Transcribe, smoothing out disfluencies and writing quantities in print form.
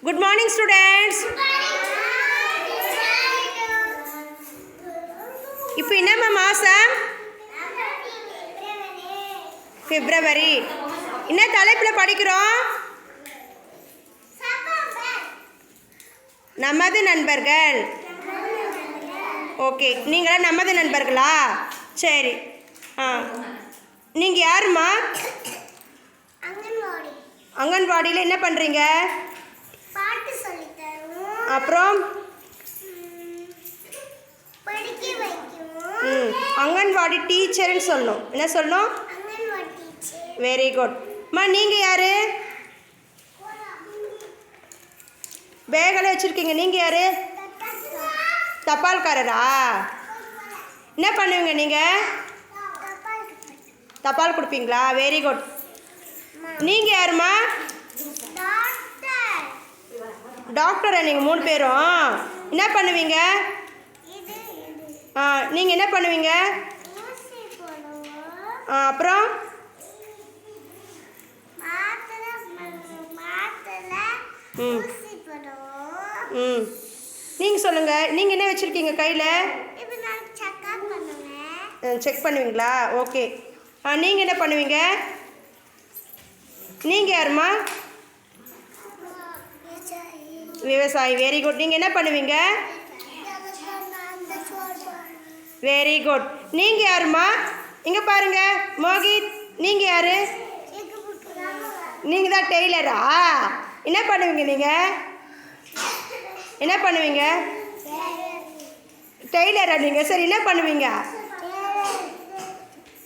Good morning, students. இப்போ என்னம்மா மாதம்? பிப்ரவரி. என்ன தலைப்பில் படிக்கிறோம்? நமது நண்பர்கள். ஓகே, நீங்களாம் நமது நண்பர்களா? சரி. நீங்கள் யாருமா? அங்கன்வாடியில் என்ன பண்ணுறீங்க? அப்புறம் அங்கன்வாடி டீச்சர்னு சொல்லணும். என்ன சொல்லணும்? Very good. அம்மா நீங்கள் யார்? பேகெல்லாம் வச்சுருக்கீங்க. நீங்கள் யார்? தபால்காரரா? என்ன பண்ணுவீங்க நீங்கள்? தபால் கொடுப்பீங்களா? Very good. நீங்கள் யாருமா? டாக்டரா? நீங்கள் 3 பேரும் என்ன பண்ணுவீங்க? நீங்கள் என்ன பண்ணுவீங்க? அப்புறம் நீங்கள் சொல்லுங்கள். நீங்கள் என்ன வச்சுருக்கீங்க கையில்? செக் பண்ணுவீங்களா? ஓகே. நீங்கள் என்ன பண்ணுவீங்க? நீங்கள் யாருமா? விவசாயி. Very good. நீங்கள் என்ன பண்ணுவீங்க? Very good. நீங்கள் யாருமா? இங்கே பாருங்கள் மோகித். நீங்கள் யார்? நீங்கள் தான் டெய்லரா? என்ன பண்ணுவீங்க நீங்கள்? என்ன பண்ணுவீங்க? டெய்லரா நீங்கள்? சரி, என்ன பண்ணுவீங்க?